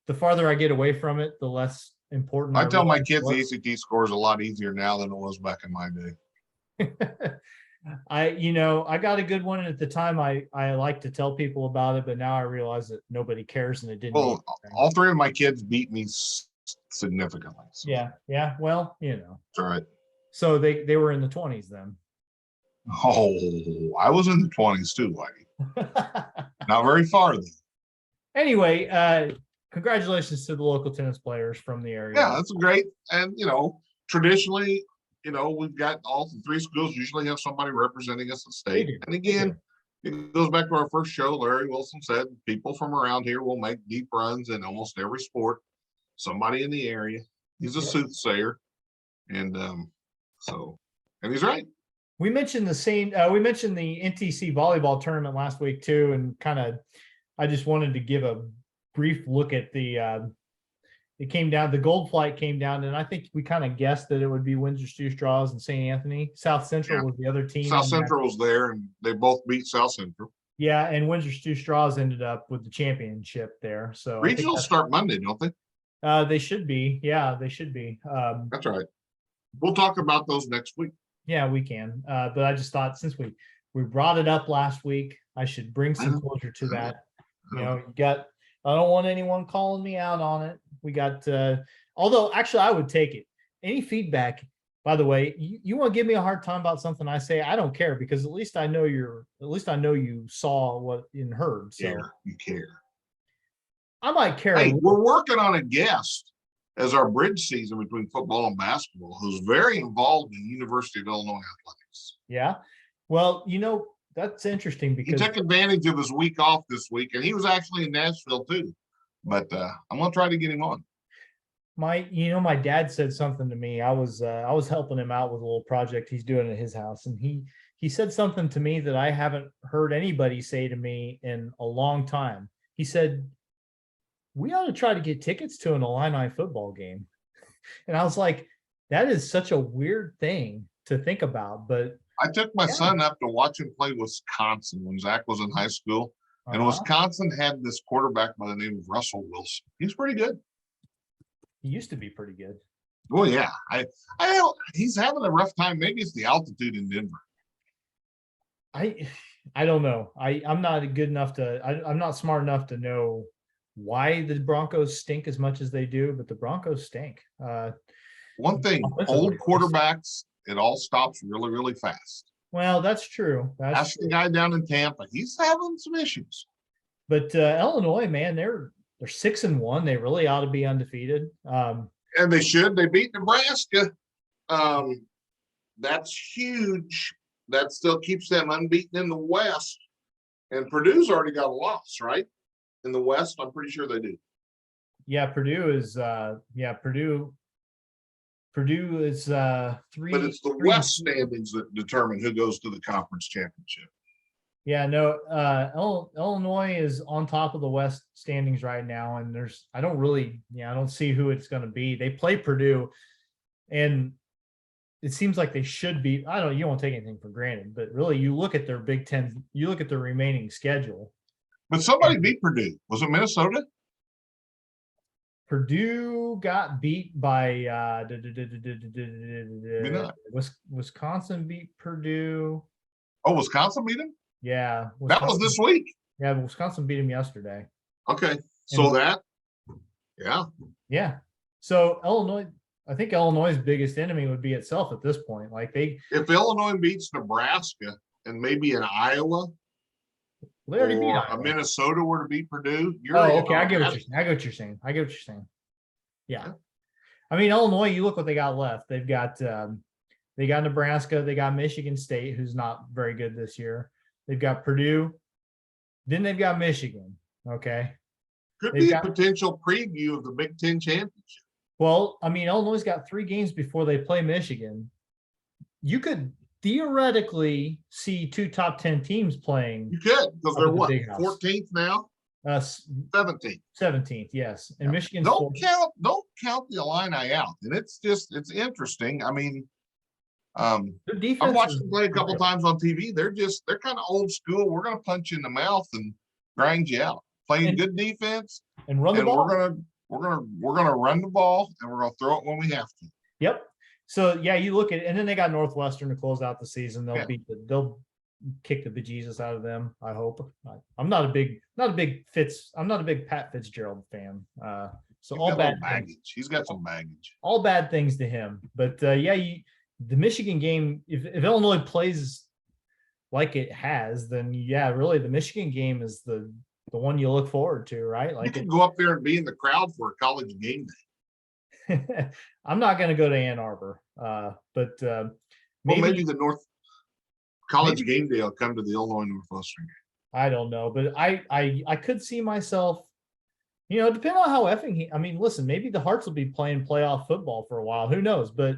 the farther I get away from it, the less important. I tell my kids the ACT score is a lot easier now than it was back in my day. I got a good one, and at the time I like to tell people about it, but now I realize that nobody cares, and it didn't. Well, all three of my kids beat me significantly. So. Yeah. Well, That's right. So they were in the 20s then. Oh, I was in the 20s too, Whitey. Not very far then. Anyway, congratulations to the local tennis players from the area. Yeah, that's great. And traditionally, we've got all the three schools usually have somebody representing us in state. And again, it goes back to our first show. Larry Wilson said people from around here will make deep runs in almost every sport. Somebody in the area. He's a soothsayer. And and he's right. We mentioned the NTC volleyball tournament last week too, and I just wanted to give a brief look at the gold flight came down, and I think we kind of guessed that it would be Windsor Stew Straws and St. Anthony. South Central was the other team. South Central was there, and they both beat South Central. Yeah, and Windsor Stew Straws ended up with the championship there. So regionals start Monday, don't they? They should be. Yeah, they should be. That's right. We'll talk about those next week. Yeah, we can. But I just thought since we brought it up last week, I should bring some closure to that. I don't want anyone calling me out on it. We got, although actually I would take it. Any feedback, by the way, you want to give me a hard time about something I say, I don't care, because at least I know you saw what and heard. So you care. I might care. Hey, we're working on a guest as our bridge season between football and basketball, who's very involved in University of Illinois athletics. Yeah. Well, that's interesting because he took advantage of his week off this week, and he was actually in Nashville too. But I'm gonna try to get him on. My dad said something to me. I was helping him out with a little project he's doing at his house, and he said something to me that I haven't heard anybody say to me in a long time. He said, "We ought to try to get tickets to an Illini football game." And I was like, that is such a weird thing to think about, but I took my son up to watch him play Wisconsin when Zach was in high school. And Wisconsin had this quarterback by the name of Russell Wilson. He's pretty good. He used to be pretty good. Well, yeah. He's having a rough time. Maybe it's the altitude in Denver. I don't know. I'm not good enough I'm not smart enough to know why the Broncos stink as much as they do, but the Broncos stink. One thing, old quarterbacks, it all stops really, really fast. Well, that's true. That's the guy down in Tampa. He's having some issues. But Illinois, man, they're 6-1. They really ought to be undefeated. And they should. They beat Nebraska. That's huge. That still keeps them unbeaten in the West. And Purdue's already got a loss, right? In the West, I'm pretty sure they do. Yeah, Purdue is Purdue is 3. But it's the West standings that determine who goes to the conference championship. Yeah, no, Illinois is on top of the West standings right now, and I don't see who it's going to be. They play Purdue, and it seems like they should be. You won't take anything for granted, but really, you look at their Big Ten, you look at their remaining schedule. But somebody beat Purdue. Was it Minnesota? Purdue got beat by not. Wisconsin beat Purdue. Oh, Wisconsin beat him? Yeah, That was this week. Yeah, Wisconsin beat him yesterday. Okay. So And, yeah. Yeah. So Illinois, I think Illinois' biggest enemy would be itself at this point. Like if Illinois beats Nebraska and maybe an Iowa they already beat or Iowa. a Minnesota were to beat Purdue, okay. I get what you're saying. Yeah. I mean, Illinois, you look what they got left. They've got Nebraska, they got Michigan State, who's not very good this year. They've got Purdue, then they've got Michigan. Okay. Could be a potential preview of the Big Ten championship. Well, I mean, Illinois got 3 games before they play Michigan. You could theoretically see 2 top 10 teams playing. You could, because they're what, 14th now? 17th. 17th, yes. And Michigan's don't count the Illini out. And it's interesting. I mean, I've watched them play a couple times on TV. They're kind of old school. We're going to punch you in the mouth and grind you out. Playing good defense and run the ball. We're gonna run the ball and we're gonna throw it when we have to. Yep. So yeah, you look at it, and then they got Northwestern to close out the season. They'll kick the bejesus out of them. I hope. I'm not a big Pat Fitzgerald fan. So all bad baggage. He's got some baggage. All bad things to him. But the Michigan game, if Illinois plays like it has, then yeah, really the Michigan game is the one you look forward to, right? Like you can go up there and be in the crowd for a college game day. I'm not going to go to Ann Arbor, but maybe the North college game day will come to the Illinois Northwestern game. I don't know, but I could see myself, depending on how Effingham. I mean, listen, maybe the Hearts will be playing playoff football for a while. Who knows? But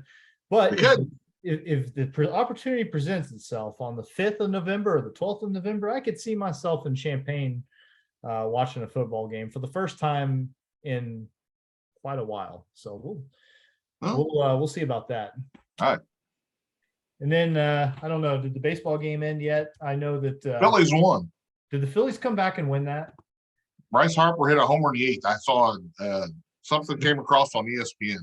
if the opportunity presents itself on the 5th of November or the 12th of November, I could see myself in Champaign watching a football game for the first time in quite a while. So we'll see about that. All right. And then I don't know, did the baseball game end yet? I know that Phillies won. Did the Phillies come back and win that? Bryce Harper hit a homer in the 8th. I saw something came across on ESPN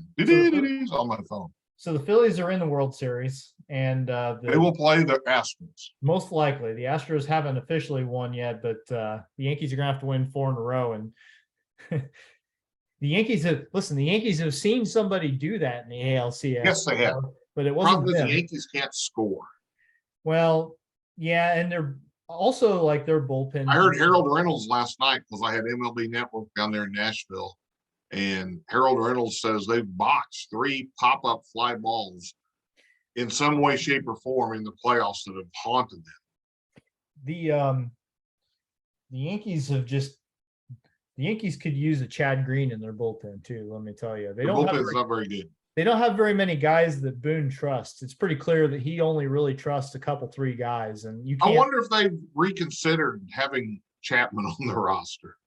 on my phone. So the Phillies are in the World Series, and they will play the Astros. Most likely. The Astros haven't officially won yet, but the Yankees are going to have to win 4 in a row. And the Yankees have seen somebody do that in the ALCS. Yes, they have. But it wasn't them. The Yankees can't score. Well, yeah, and they're also like their bullpen. I heard Harold Reynolds last night because I had MLB Network down there in Nashville. And Harold Reynolds says they botched 3 pop-up fly balls in some way, shape, or form in the playoffs that have haunted them. The Yankees could use a Chad Green in their bullpen too. Let me tell you, bullpen's not very good. They don't have very many guys that Boone trusts. It's pretty clear that he only really trusts a couple, 3 guys, and you can't. I wonder if they've reconsidered having Chapman on the roster.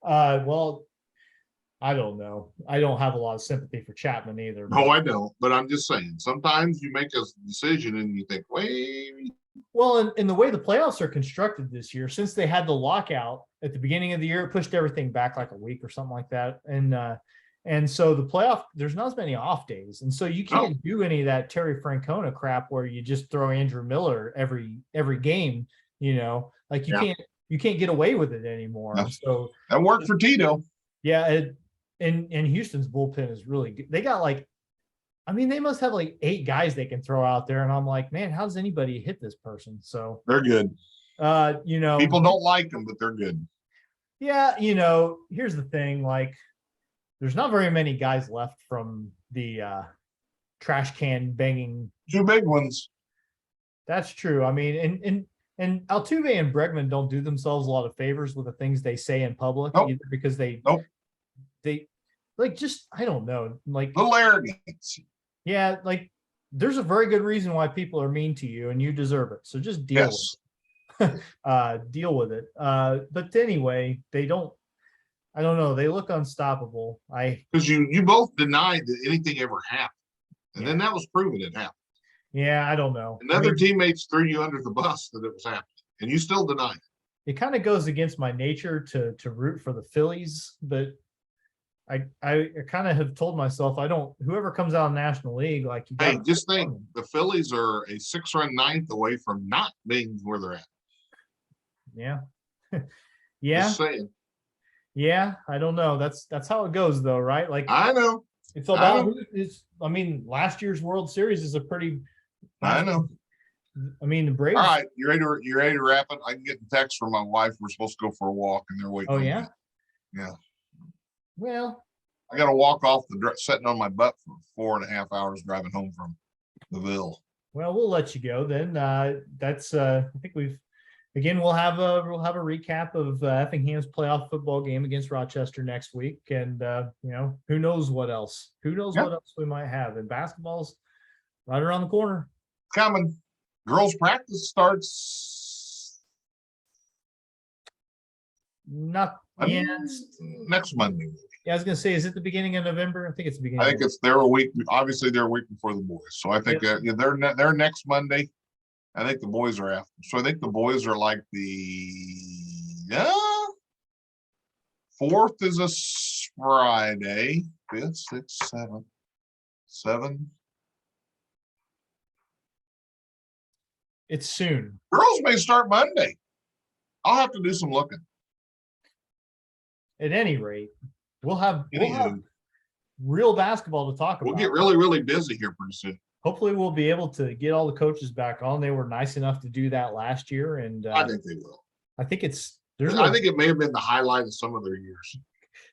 Well. I don't know. I don't have a lot of sympathy for Chapman either. No, I don't. But I'm just saying, sometimes you make a decision and you think, wait. Well, and the way the playoffs are constructed this year, since they had the lockout at the beginning of the year, it pushed everything back like a week or something like that. And so the playoff, there's not as many off days. And so you can't do any of that Terry Francona crap where you just throw Andrew Miller every game, like you can't get away with it anymore. No. So that worked for Tito. Yeah. And Houston's bullpen is really good. They got they must have 8 guys they can throw out there. And I'm like, man, how does anybody hit this person? So they're good. People don't like them, but they're good. Yeah. Here's the thing. There's not very many guys left from the trash can banging. 2 big ones. That's true. I mean, and Altuve and Bregman don't do themselves a lot of favors with the things they say in public either, because they I don't know, little arrogance. Yeah, there's a very good reason why people are mean to you and you deserve it. So just deal with it. Deal with it. But anyway, I don't know. They look unstoppable. Because you both denied that anything ever happened. And then that was proven it happened. Yeah, I don't know. And other teammates threw you under the bus that it was happening. And you still denied it. It kind of goes against my nature to root for the Phillies, but I kind of have told myself whoever comes out of National League, like you Hey, got just think the Phillies are a 6-run ninth away from not being where they're at. yeah. Yeah, Just saying. yeah. I don't know. That's how it goes though, right? Like I know. it's I about know. I mean, last year's World Series is a pretty I know. I mean, the Braves. All right, you ready to wrap it? I can get the text from my wife. We're supposed to go for a walk, and they're waiting. Oh on yeah. me. Yeah. Well, I got to walk off sitting on my butt for 4.5 hours driving home from the Ville. well, we'll let you go then. That's I think we'll have a recap of Effingham's playoff football game against Rochester next week, and who knows what else? Who knows what else we might have? And basketball's right around the corner. Coming. Girls practice starts Not yet. Next Monday. Yeah, I was gonna say, is it the beginning of November? I think it's the beginning. I think it's they're a week. Obviously, they're a week before the boys. So I think they're next Monday. I think the boys are after. So I think the boys are like the 4th is a Friday. 5th, 6th, 7th. It's soon. Girls may start Monday. I'll have to do some looking. At any rate, we'll have Anywho, real basketball to talk about. we'll get really, really busy here pretty soon. Hopefully we'll be able to get all the coaches back on. They were nice enough to do that last year, and I think they will. I think I think it may have been the highlight of some of their years.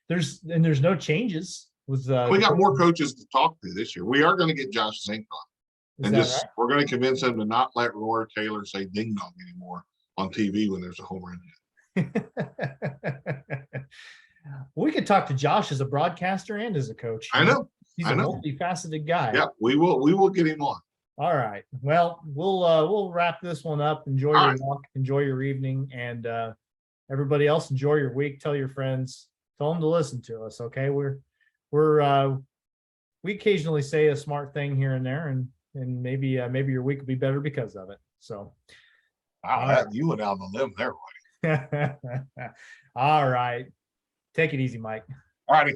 There's no changes with we got more coaches to talk to this year. We are going to get Josh Zink on. And just we're going to convince him to not let Roy Taylor say ding dong anymore on TV when there's a home run hit. We could talk to Josh as a broadcaster and as a coach. I know. He's a multifaceted guy. Yeah, we will get him on. All right. Well, we'll wrap this one up. Enjoy your walk, enjoy your evening, and everybody else enjoy your week. Tell your friends, tell them to listen to us. Okay. We occasionally say a smart thing here and there, and maybe your week will be better because of it. So wow, you went out on a limb there, buddy. All right. Take it easy, Mike. All righty.